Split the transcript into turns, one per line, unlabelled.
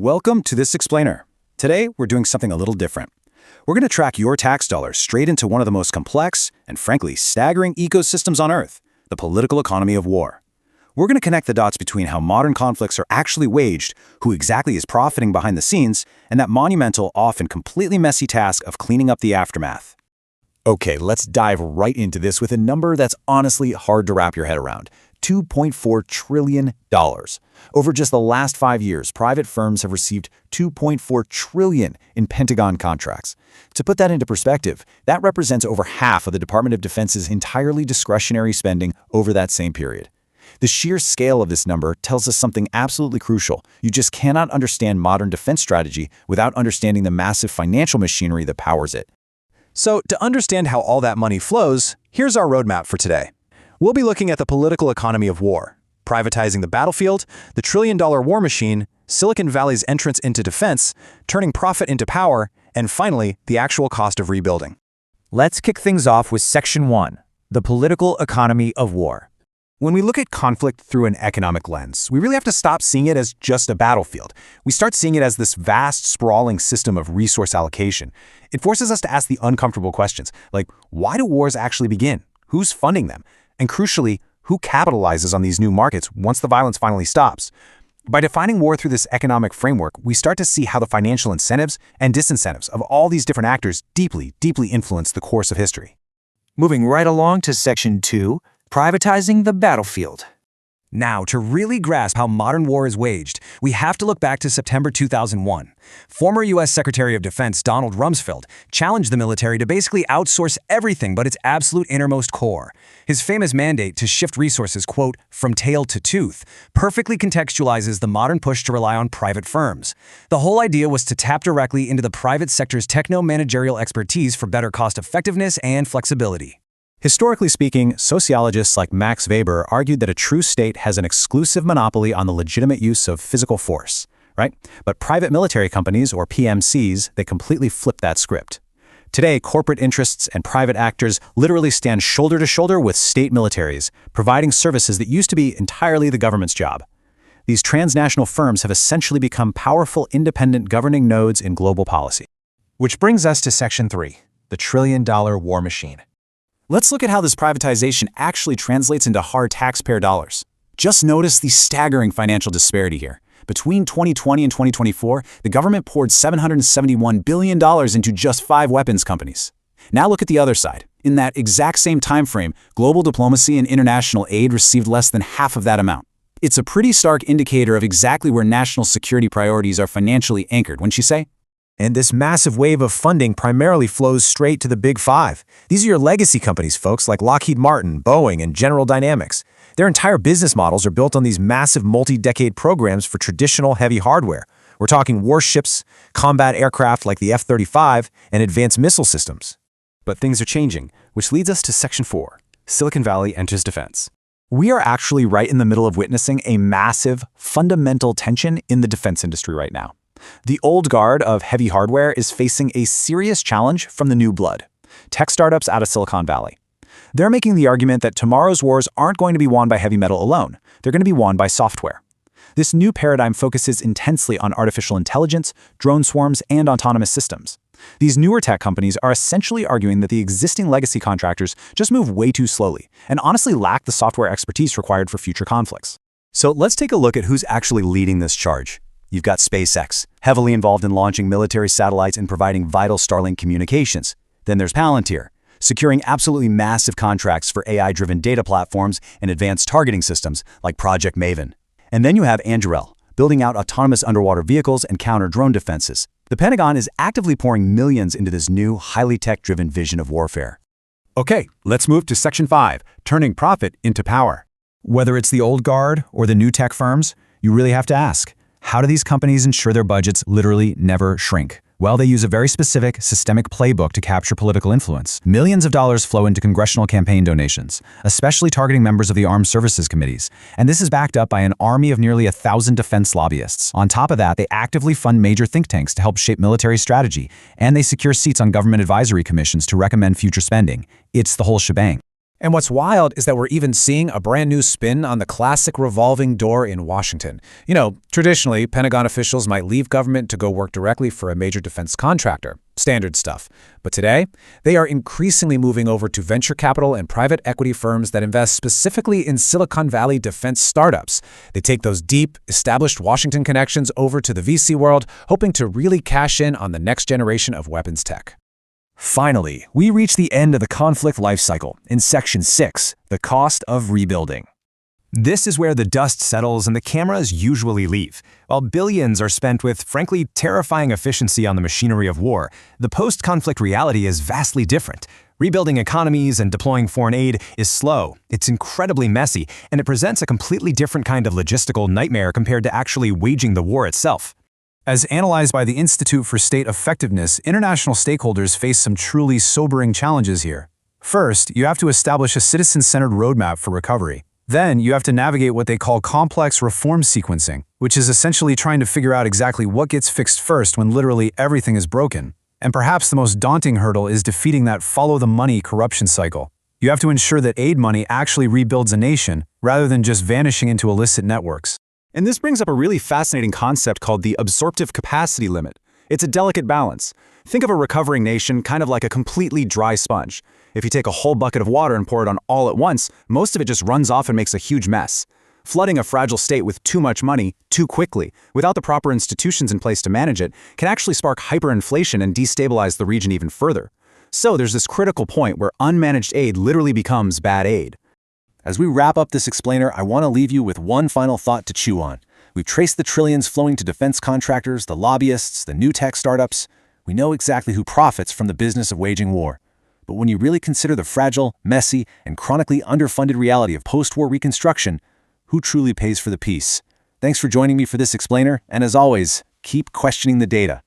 Welcome to This Explainer. Today, we're doing something a little different. We're going to track your tax dollars straight into one of the most complex and, frankly, staggering ecosystems on Earth, the political economy of war. We're going to connect the dots between how modern conflicts are actually waged, who exactly is profiting behind the scenes, and that monumental, often completely messy task of cleaning up the aftermath. Okay, let's dive right into this with a number that's honestly hard to wrap your head around. $2.4 trillion. Over just the last 5 years, private firms have received $2.4 trillion in Pentagon contracts. To put that into perspective, that represents over half of the Department of Defense's entirely discretionary spending over that same period. The sheer scale of this number tells us something absolutely crucial. You just cannot understand modern defense strategy without understanding the massive financial machinery that powers it.
So, to understand how all that money flows, here's our roadmap for today. We'll be looking at the political economy of war, privatizing the battlefield, the trillion-dollar war machine, Silicon Valley's entrance into defense, turning profit into power, and finally, the actual cost of rebuilding.
Let's kick things off with Section 1, the political economy of war.
When we look at conflict through an economic lens, we really have to stop seeing it as just a battlefield. We start seeing it as this vast, sprawling system of resource allocation. It forces us to ask the uncomfortable questions, like why do wars actually begin? Who's funding them? And crucially, who capitalizes on these new markets once the violence finally stops? By defining war through this economic framework, we start to see how the financial incentives and disincentives of all these different actors deeply influence the course of history.
Moving right along to Section 2, privatizing the battlefield.
Now, to really grasp how modern war is waged, we have to look back to September 2001. Former U.S. Secretary of Defense Donald Rumsfeld challenged the military to basically outsource everything but its absolute innermost core. His famous mandate to shift resources, quote, from tail to tooth, perfectly contextualizes the modern push to rely on private firms. The whole idea was to tap directly into the private sector's techno-managerial expertise for better cost-effectiveness and flexibility.
Historically speaking, sociologists like Max Weber argued that a true state has an exclusive monopoly on the legitimate use of physical force, right? But private military companies, or PMCs, they completely flip that script. Today, corporate interests and private actors literally stand shoulder to shoulder with state militaries, providing services that used to be entirely the government's job. These transnational firms have essentially become powerful, independent governing nodes in global policy.
Which brings us to Section 3, the trillion-dollar war machine.
Let's look at how this privatization actually translates into hard taxpayer dollars. Just notice the staggering financial disparity here. Between 2020 and 2024, the government poured $771 billion into just 5 weapons companies. Now look at the other side. In that exact same time frame, global diplomacy and international aid received less than half of that amount. It's a pretty stark indicator of exactly where national security priorities are financially anchored, wouldn't you say?
And this massive wave of funding primarily flows straight to the Big Five. These are your legacy companies, folks, like Lockheed Martin, Boeing, and General Dynamics. Their entire business models are built on these massive multi-decade programs for traditional heavy hardware. We're talking warships, combat aircraft like the F-35, and advanced missile systems.
But things are changing, which leads us to Section 4, Silicon Valley enters defense.
We are actually right in the middle of witnessing a massive, fundamental tension in the defense industry right now. The old guard of heavy hardware is facing a serious challenge from the new blood, tech startups out of Silicon Valley. They're making the argument that tomorrow's wars aren't going to be won by heavy metal alone. They're going to be won by software. This new paradigm focuses intensely on artificial intelligence, drone swarms, and autonomous systems. These newer tech companies are essentially arguing that the existing legacy contractors just move way too slowly and honestly lack the software expertise required for future conflicts.
So let's take a look at who's actually leading this charge. You've got SpaceX, heavily involved in launching military satellites and providing vital Starlink communications. Then there's Palantir, securing absolutely massive contracts for AI-driven data platforms and advanced targeting systems like Project Maven. And then you have Anduril, building out autonomous underwater vehicles and counter-drone defenses. The Pentagon is actively pouring millions into this new, highly tech-driven vision of warfare.
Okay, let's move to Section 5, turning profit into power. Whether it's the old guard or the new tech firms, you really have to ask, how do these companies ensure their budgets literally never shrink? Well, they use a very specific, systemic playbook to capture political influence. Millions of dollars flow into congressional campaign donations, especially targeting members of the Armed Services Committees. And this is backed up by an army of nearly 1,000 defense lobbyists. On top of that, they actively fund major think tanks to help shape military strategy, and they secure seats on government advisory commissions to recommend future spending. It's the whole shebang.
And what's wild is that we're even seeing a brand new spin on the classic revolving door in Washington. Traditionally, Pentagon officials might leave government to go work directly for a major defense contractor. Standard stuff. But today, they are increasingly moving over to venture capital and private equity firms that invest specifically in Silicon Valley defense startups. They take those deep, established Washington connections over to the VC world, hoping to really cash in on the next generation of weapons tech.
Finally, we reach the end of the conflict lifecycle in Section 6, the cost of rebuilding. This is where the dust settles and the cameras usually leave. While billions are spent with, frankly, terrifying efficiency on the machinery of war, the post-conflict reality is vastly different. Rebuilding economies and deploying foreign aid is slow, it's incredibly messy, and it presents a completely different kind of logistical nightmare compared to actually waging the war itself. As analyzed by the Institute for State Effectiveness, international stakeholders face some truly sobering challenges here. First, you have to establish a citizen-centered roadmap for recovery. Then, you have to navigate what they call complex reform sequencing, which is essentially trying to figure out exactly what gets fixed first when literally everything is broken. And perhaps the most daunting hurdle is defeating that follow-the-money corruption cycle. You have to ensure that aid money actually rebuilds a nation, rather than just vanishing into illicit networks.
And this brings up a really fascinating concept called the absorptive capacity limit. It's a delicate balance. Think of a recovering nation kind of like a completely dry sponge. If you take a whole bucket of water and pour it on all at once, most of it just runs off and makes a huge mess. Flooding a fragile state with too much money, too quickly, without the proper institutions in place to manage it, can actually spark hyperinflation and destabilize the region even further. So there's this critical point where unmanaged aid literally becomes bad aid. As we wrap up this explainer, I want to leave you with one final thought to chew on. We've traced the trillions flowing to defense contractors, the lobbyists, the new tech startups. We know exactly who profits from the business of waging war. But when you really consider the fragile, messy, and chronically underfunded reality of post-war reconstruction, who truly pays for the peace? Thanks for joining me for this explainer, and as always, keep questioning the data.